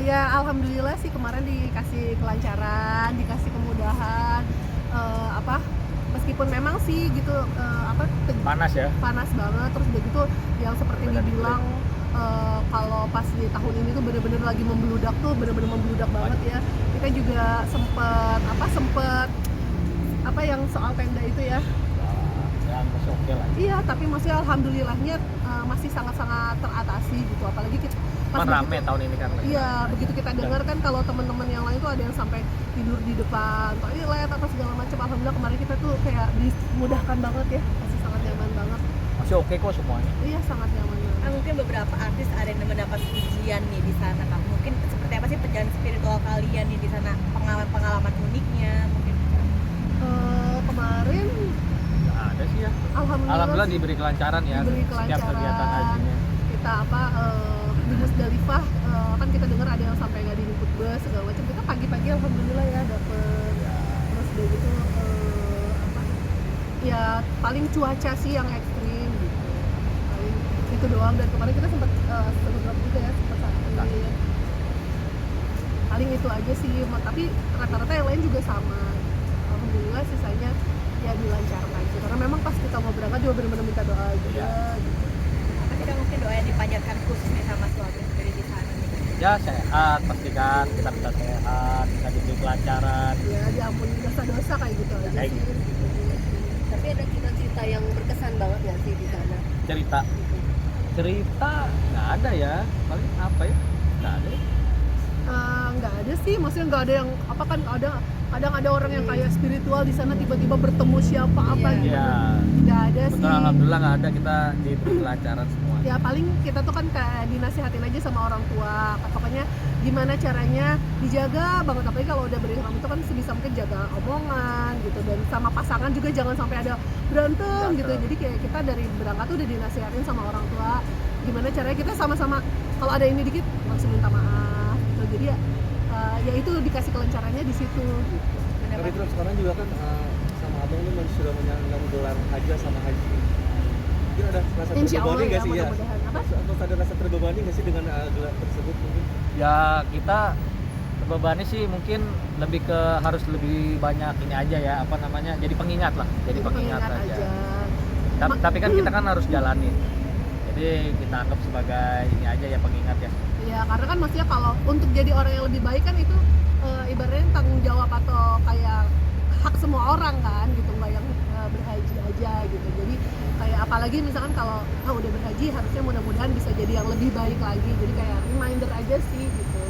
Ya alhamdulillah sih kemarin dikasih kelancaran, dikasih kemudahan, apa, meskipun memang sih gitu, apa, Panas ya? panas banget, terus udah gitu yang seperti Sampai tadi dibilang, kalau pas di tahun ini tuh bener-bener lagi membludak tuh, bener-bener membludak banget ya. Kita juga sempet apa yang soal tenda itu ya. Yang masih oke lah. Iya, tapi maksudnya alhamdulillahnya, masih sangat-sangat teratasi gitu, apalagi pas Cuman rame begitu. tahun ini kan lagi. Iya, begitu kita dengar kan kalau teman-teman yang lain tuh ada yang sampai tidur di depan toilet atau segala macam. Alhamdulillah kemarin kita tuh kayak dimudahkan banget ya, masih sangat nyaman banget. Masih oke kok semuanya. Iya, sangat nyaman banget. Mungkin beberapa artis ada yang mendapat ujian nih di sana, Kak. Mungkin seperti apa sih perjalanan spiritual kalian nih di sana? Pengalaman uniknya mungkin. Kemarin Nggak ada sih ya. alhamdulillah sih Diberi kelancaran ya. diberi Setiap kegiatan kelancaran. hajinya. Kita di Musdalifah, kan kita dengar ada yang sampai nggak dijemput bus segala macam. Kita pagi-pagi alhamdulillah ya dapet. Terus udah gitu, apa, ya paling cuaca sih yang ekstrim gitu, paling itu doang. Dan kemarin kita sempat drop juga ya, sempat sakit, paling itu aja sih. Tapi rata-rata yang lain juga sama, alhamdulillah. Sisanya ya dilancarkan sih, karena memang pas kita mau berangkat juga benar-benar minta doa juga gitu. Apa sih Kak mungkin doa yang dipanjatkan khusus nih sama suami sendiri di sana nih? Ya sehat pastikan, kita bisa sehat, bisa diberi kelancaran. Ya diampuni dosa-dosa kayak gitu aja Kayak sih. Tapi ada cerita-cerita yang berkesan banget nggak sih di sana? Cerita nggak ada ya, paling apa ya, nggak ada ya. Nggak ada sih, maksudnya nggak ada yang apa, kan kadang ada orang yang kayak spiritual di sana tiba-tiba bertemu siapa apa gitu. Iya. Nggak ada Betul, sih. alhamdulillah nggak ada, kita diberi kelancaran semua. Ya paling kita tuh kan kayak dinasihatin aja sama orang tua, pokoknya gimana caranya dijaga banget, apalagi kalau udah berihram itu kan sebisa mungkin jaga omongan gitu, dan sama pasangan juga jangan sampai ada berantem gitu. Jadi kayak kita dari berangkat tuh udah dinasihatin sama orang tua gimana caranya kita sama-sama kalau ada ini dikit langsung minta maaf gitu. Jadi ya itu dikasih kelancarannya di situ gitu. Tapi terus sekarang juga kan sama abang ini sudah menyandang gelar haji sama haji. Mungkin ada rasa Insya Allah terbebani nggak ya, sih ya? mudah-mudahan. Apa? Atau ada rasa terbebani nggak sih dengan gelar tersebut mungkin? Ya kita terbebani sih mungkin lebih ke harus lebih banyak ini aja ya, apa namanya, jadi pengingat lah, jadi pengingat aja. Tapi kan kita kan harus jalanin, jadi kita anggap sebagai ini aja ya, pengingat ya. Ya karena kan maksudnya kalau untuk jadi orang yang lebih baik kan itu ibaratnya tanggung jawab atau kayak hak semua orang kan gitu, nggak yang berhaji aja gitu. Jadi kayak apalagi misalkan kalau udah berhaji harusnya mudah-mudahan bisa jadi yang lebih baik lagi. Jadi kayak reminder aja sih gitu.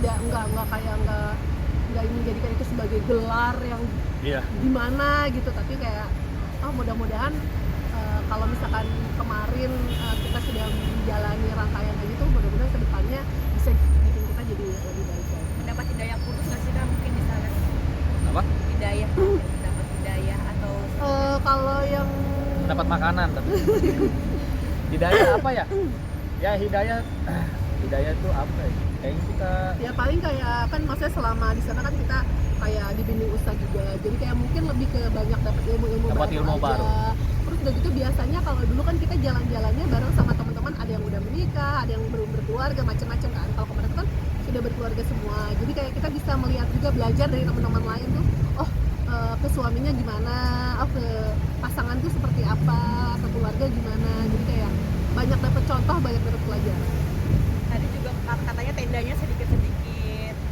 Nggak kayak nggak ingin jadikan itu sebagai gelar yang gimana gitu, tapi kayak mudah-mudahan kalau misalkan kemarin kita sudah menjalani rangkaian kayak gitu, mudah-mudahan kedepannya bisa bikin kita jadi lebih baik lagi. Mendapat hidayah khusus nggak sih Kak mungkin di sana? Apa? Hidayah, mendapat hidayah atau Kalau yang Dapat makanan tapi. Hidayah apa ya? Ya hidayah itu apa ya? Kayaknya kita ya paling kayak kan maksudnya selama di sana kan kita kayak dibimbing ustaz juga, jadi kayak mungkin lebih ke banyak dapat ilmu baru. Terus udah gitu biasanya kalau dulu kan kita jalan-jalannya bareng sama teman-teman, ada yang udah menikah, ada yang belum berkeluarga, macam-macam kan. Kalau kemarin kan sudah berkeluarga semua, jadi kayak kita bisa melihat juga, belajar dari teman-teman lain tuh, ke suaminya gimana, ke pasangan tuh seperti apa, ke keluarga gimana. Jadi kayak banyak dapat contoh, banyak dapat pelajaran. tadi juga katanya tendanya sedikit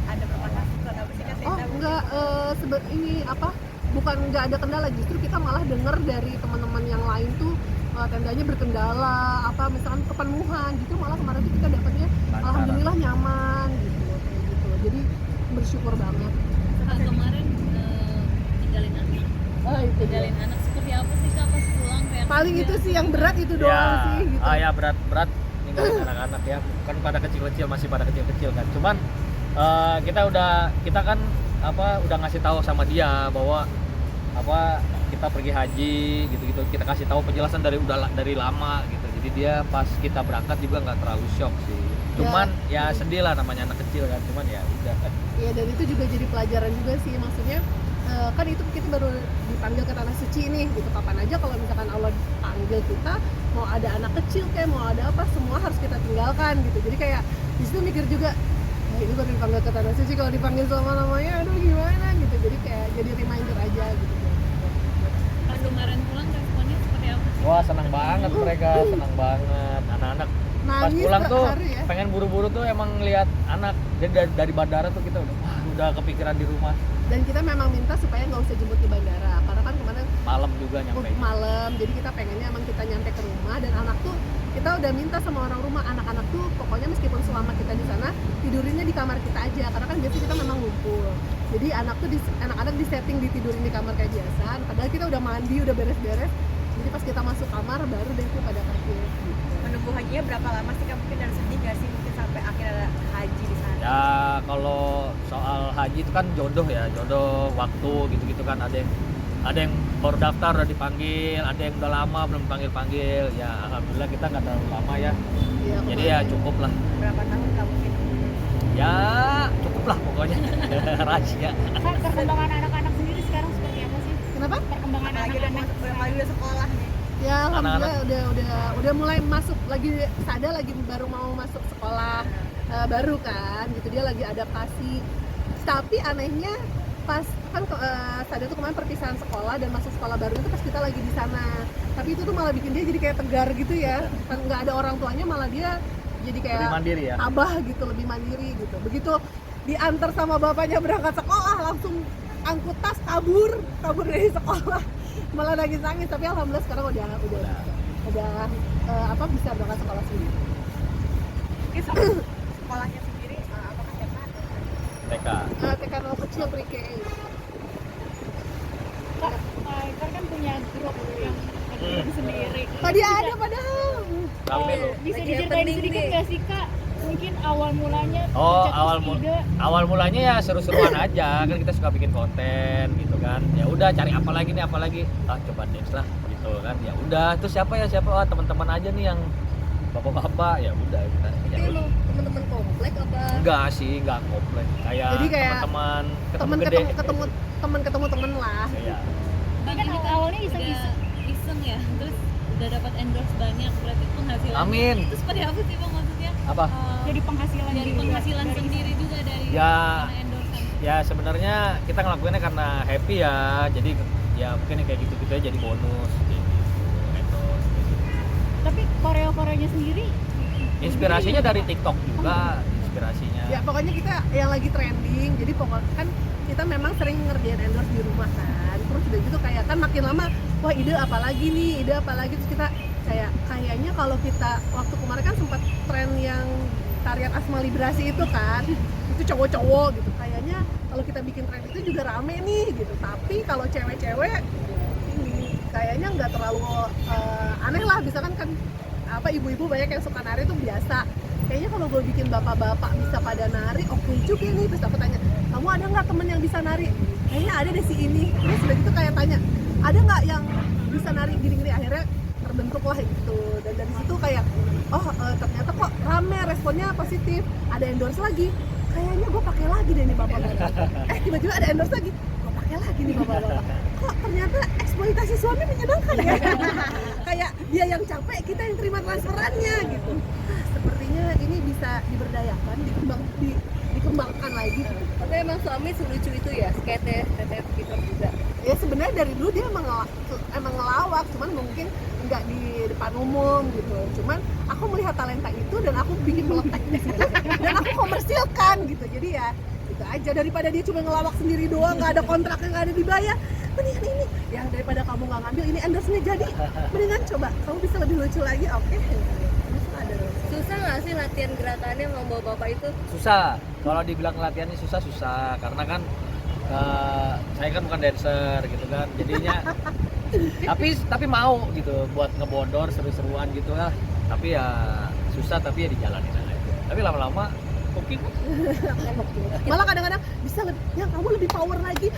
ada bermasalah, kenapa sih Kak tenda? Enggak, ini apa, bukan nggak ada kendala, justru kita malah dengar dari teman-teman yang lain tuh tendanya berkendala, apa misalkan kepenuhan gitu. Malah kemarin tuh kita dapatnya alhamdulillah nyaman gitu, kayak gitu. Jadi bersyukur banget. Setelah kemarin tinggalin anak. Tinggalin anak seperti apa sih Kak pas pulang? Paling itu sih yang berat itu doang sih gitu. ya berat ninggalin anak-anak ya, kan pada kecil-kecil, masih pada kecil-kecil kan. Cuman kita kan udah ngasih tahu sama dia bahwa kita pergi haji gitu-gitu, kita kasih tahu penjelasan dari lama gitu. Jadi dia pas kita berangkat juga nggak terlalu shock sih. Cuman ya sedih lah, namanya anak kecil kan. Cuman ya udah. Iya, dan itu juga jadi pelajaran juga sih, maksudnya kan itu kita baru dipanggil ke tanah suci nih gitu. Kapan aja kalau misalkan Allah panggil kita, mau ada anak kecil kayak mau ada apa, semua harus kita tinggalkan gitu. Jadi kayak di situ mikir juga, ini baru dipanggil ke tanah suci, kalau dipanggil sama namanya aduh gimana gitu, jadi kayak jadi reminder aja gitu. Pas kemarin pulang responnya seperti apa sih? Wah senang banget mereka, senang banget anak-anak. Pas Nangis pulang tuh sehari ya. pengen buru-buru tuh emang lihat anak. Jadi dari bandara tuh kita udah kepikiran di rumah. Dan kita memang minta supaya nggak usah jemput di bandara, karena kan kemarin Malam juga nyampe. malam, jadi kita pengennya emang kita nyampe ke rumah, dan anak tuh kita udah minta sama orang rumah, anak-anak tuh pokoknya meskipun selama kita di sana tidurinnya di kamar kita aja, karena kan biasanya kita memang ngumpul, jadi anak-anak disetting ditidurin di kamar kayak biasa, padahal kita udah mandi, udah beres-beres, jadi pas kita masuk kamar baru deh itu pada kaget gitu. Menunggu hajinya berapa lama sih Kak? Mungkin dan sedih nggak sih mungkin sampai akhirnya ada haji di sana? Ya kalau soal haji itu kan jodoh ya, jodoh waktu gitu-gitu kan, ada yang baru daftar udah dipanggil, ada yang udah lama belum panggil. Ya alhamdulillah kita nggak terlalu lama ya. Iya, Jadi ya kemarin. cukup lah. Berapa tahun Kak mungkin? Ya cukup lah pokoknya. Rahasia. Kak, perkembangan anak-anak sendiri sekarang seperti apa sih? Kenapa? Perkembangan Apalagi udah anak-anak apalagi udah sekolah nih. Ya alhamdulillah udah mulai masuk lagi, Sada lagi baru mau masuk sekolah baru kan gitu, dia lagi adaptasi. Tapi anehnya pas kan Sada tuh kemarin perpisahan sekolah dan masuk sekolah baru itu pas kita lagi di sana, tapi itu tuh malah bikin dia jadi kayak tegar gitu ya, kan nggak ada orang tuanya, malah dia jadi kayak Lebih mandiri ya. abah gitu, lebih mandiri gitu. Begitu diantar sama bapaknya berangkat sekolah langsung angkut tas kabur dari sekolah, malah nangis, tapi alhamdulillah sekarang udah bisa berangkat sekolah sendiri. Mungkin sama sekolahnya sendiri apakah TK? TK. TK nol kecil pre-K. Kak, Kak kan punya grup yang sendiri. Tadi ada padahal. Rame loh. Bisa Lagi diceritain happening sedikit nih. nggak sih Kak? Mungkin awal mulanya Oh, tercetus ide. awal mulanya ya seru-seruan aja, kan kita suka bikin konten gitu kan. Ya udah cari apa lagi, coba dance lah gitu kan. Ya udah, terus siapa oh, teman-teman aja nih yang bapak-bapak, ya udah kita ya Itu udah. emang teman-teman komplek apa? Enggak sih, enggak komplek. Jadi kayak teman-teman Temen gede. ketemu temen lah. Iya. Kan awalnya iseng-iseng. Udah iseng ya, terus udah dapat endorse banyak, berarti penghasilan. Amin. Itu seperti apa sih Bang maksudnya? Apa? Jadi penghasilan Dari juga penghasilan dari sendiri juga dari Ya. karena endorsean. Ya sebenarnya kita ngelakuinnya karena happy ya. Jadi ya mungkin kayak gitu-gitu aja jadi bonus kayak gitu. Endorse, kayak gitu. Tapi koreo-koreonya sendiri Inspirasinya dari TikTok juga, inspirasinya. Ya pokoknya kita yang lagi trending, jadi pokoknya kan kita memang sering ngerjain endorse di rumah kan, terus udah gitu kayak kan makin lama, wah ide apa lagi terus kita kayaknya kalau kita waktu kemarin kan sempat tren yang tarian Asma Librasi itu kan, itu cowok-cowok gitu, kayaknya kalau kita bikin tren itu juga rame nih gitu, tapi kalau cewek-cewek ini kayaknya nggak terlalu aneh lah, misalkan kan apa ibu-ibu banyak yang suka nari itu biasa, kayaknya kalau gue bikin bapak-bapak bisa pada nari oke juga nih. Terus aku tanya, kamu ada nggak temen yang bisa nari? Kayaknya ada deh si ini. Terus udah gitu kayak tanya, ada nggak yang bisa nari gini-gini, akhirnya terbentuk lah itu. Dan dari situ kayak ternyata kok rame, responnya positif, ada endorse lagi, kayaknya gue pakai lagi deh nih bapak-bapak. Tiba-tiba ada endorse lagi, gue pakai lagi nih bapak-bapak, kok ternyata eksploitasi suami menyenangkan ya. Kayak dia yang capek, kita yang terima transferannya gitu. Sepertinya ini bisa diberdayakan, dikembangkan lagi. Tapi emang suami selucu itu ya, skate tetep gitu juga. Ya sebenarnya dari dulu dia emang ngelawak, cuman mungkin nggak di depan umum gitu. Cuman aku melihat talenta itu dan aku bikin meletak di situ dan aku komersilkan gitu. Jadi ya itu aja, daripada dia cuma ngelawak sendiri doang, nggak ada kontraknya, nggak ada dibayar, mendingan ini ya, daripada kamu nggak ngambil ini endorse-nya jadi, mendingan coba kamu bisa lebih lucu lagi, oke. Ada Susah nggak sih latihan gerakannya sama bapak itu? Susah. Kalau dibilang latihannya susah karena kan saya kan bukan dancer gitu kan. Jadinya tapi mau gitu buat ngebodor seru-seruan gitu lah. Tapi ya susah, tapi ya dijalanin aja. Tapi lama-lama oke kok. malah kadang-kadang bisa yang kamu lebih power lagi,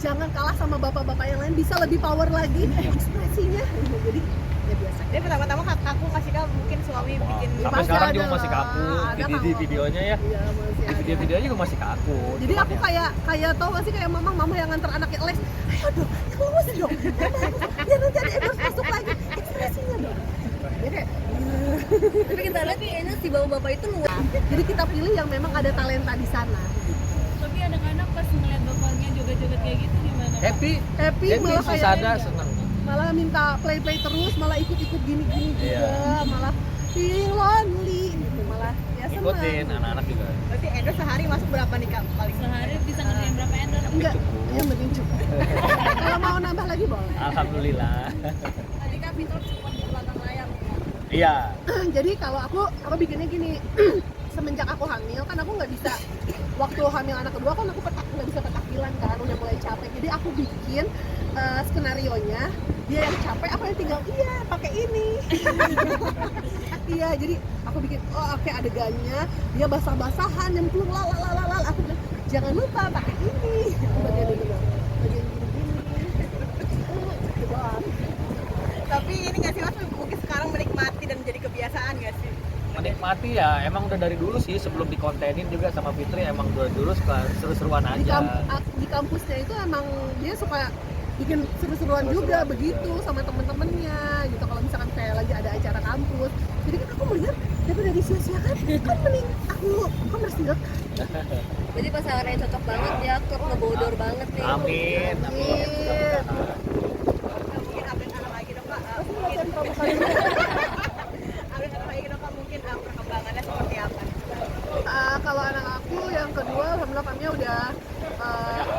jangan kalah sama bapak-bapak yang lain, bisa lebih power lagi ekspresinya. Jadi ya biasa. Jadi pertama-tama aku kasih kau mungkin suami bikin Sampai Pasti sekarang ada juga masih lah. kaku. Ada Di kalau- videonya ya. Iya, masih ada. Video-videonya juga masih kaku. Jadi Cuman aku ya, kayak tau gak sih, kayak mama yang nganter anaknya les, ayo dong, keluar dong, biar nanti ada endorse masuk lagi, ekspresinya dong. Jadi kayak Tapi kita lihat kayaknya si bapak-bapak itu luar. Jadi kita pilih yang memang ada talenta di sana. Tapi anak-anak pas ngeliat bapaknya joget-joget kayak gitu gimana? Kak? Happy Happy malah si kayak Sada seneng. malah minta play terus, malah ikut-ikut gini-gini juga, malah feeling lonely gitu, malah ya senang. Ikutin anak-anak juga. Berarti Endo sehari masuk berapa nih Kak? Paling Sehari bisa ngerjain berapa endor? Enggak, yang penting cukup. Kalau mau nambah lagi boleh. Alhamdulillah. tadi kan Vito support di belakang layar. Iya. Jadi kalau aku bikinnya gini, semenjak aku hamil kan aku nggak bisa, waktu hamil anak kedua kan aku nggak bisa petakilan kan, udah mulai capek. Jadi aku bikin skenario nya dia yang capek, aku yang tinggal iya pakai ini. Iya, jadi aku bikin oke adegannya dia basah-basahan yang belum lalalala, aku bilang jangan lupa pakai ini. Bagian ini dong, bagian gini-gini. Gitu doang. Tapi ini nggak sih Mas, mungkin sekarang menikmati dan menjadi kebiasaan nggak sih? Menikmati ya, emang udah dari dulu sih sebelum dikontenin juga sama Fitri, emang udah dulu suka seru-seruan aja. Di kampusnya itu emang dia suka bikin seru-seruan juga begitu sama temen-temennya gitu. Kalau misalkan kayak lagi ada acara kampus, jadi kan aku melihat daripada disia-siakan kan mending aku komersil. Jadi pasangannya cocok banget ya, klub ngebodor banget nih. Amin. Amin. Mungkin update anak lagi dong Kak. Mungkin update anak lagi dong Kak, mungkin perkembangannya seperti apa? Kalau anak aku yang kedua alhamdulillah kami udah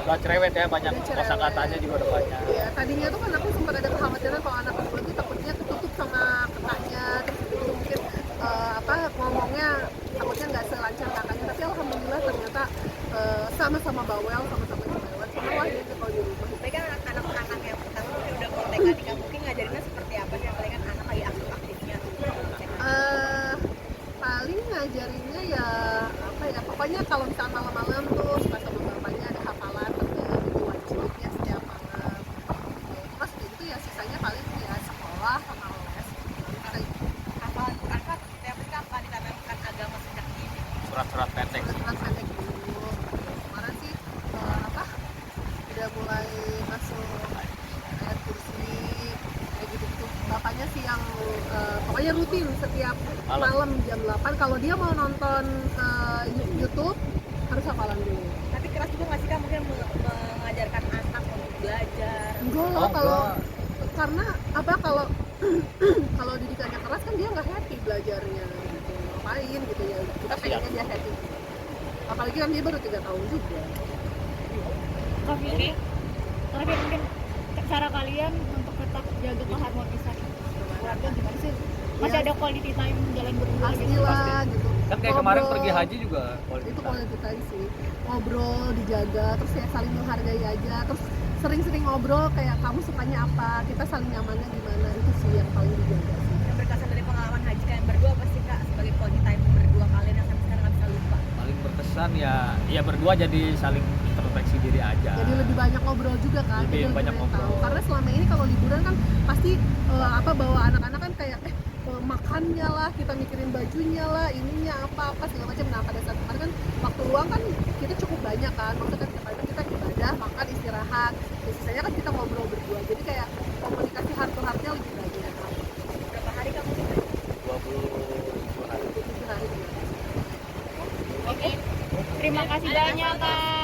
Udah cerewet ya, banyak Udah cerewet. kosakatanya juga udah banyak. ya tadinya tuh kan aku sempat ada kekhawatiran kalau anak kedua tuh takutnya ketutup sama kakaknya, terus itu mungkin ngomongnya takutnya nggak selancar kakaknya, tapi alhamdulillah ternyata sama-sama bawel, sama-sama cerewet, semua lah dia kalau di rumah. Tapi kan anak-anak yang pertama mungkin udah mulai TK nih, mungkin ngajarinnya seperti apa sih? Apalagi kan anak lagi aktif-aktifnya tuh. Paling ngajarinnya ya apa ya, pokoknya kalau misalnya malam-malam tuh suka sama bapaknya ada hafalan itu wajib ya setiap malam. Terus itu ya sisanya paling ya sekolah sama les. Karena Hafalan Quran kan setiap hari kan ditanamkan agama sejak dini. Surat-surat pendek sih. surat pendek dulu. Kemarin sih udah mulai masuk ayat kursi kayak gitu. Bapaknya sih yang pokoknya rutin setiap malam jam 8 kalau dia mau nonton YouTube harus hafalan dulu. Tapi keras juga nggak sih Kak mungkin mengajarkan anak untuk belajar? Enggak lah kalau karena apa kalau didikannya keras kan dia nggak happy belajarnya gitu. Ngapain gitu ya, kita pengennya dia happy. Apalagi kan dia baru 3 tahun juga. Kak Fitri, terakhir mungkin cara kalian untuk tetap jaga keharmonisan keluarga gimana sih? Masih ada quality time jalan berdua gitu? Pasti lah gitu. Kan kayak kemarin Ngobrol. pergi haji juga Itu quality time sih, ngobrol, dijaga, terus ya saling menghargai aja, terus sering-sering ngobrol kayak kamu sukanya apa, kita saling nyamannya gimana, itu sih yang paling dijaga sih. Yang berkesan dari pengalaman haji kalian berdua apa sih Kak sebagai quality time berdua kalian yang sampai sekarang nggak bisa lupa? paling berkesan ya berdua jadi saling introspeksi diri aja. Jadi lebih banyak ngobrol juga kan, Lebih jadi banyak tahu. ngobrol. Karena selama ini kalau liburan kan pasti bawa anak-anak kan kayak makannya lah, kita mikirin bajunya lah, ininya apa segala macam. Nah pada saat kemarin kan waktu luang kan kita cukup banyak kan, maksudnya kan kita ibadah, makan, istirahat, ya, sisanya kan kita ngobrol berdua, jadi kayak komunikasi heart to heartnya lebih banyak. Berapa hari Kak mungkin? 20 hari. Itu hari Oke, terima kasih banyak Kak.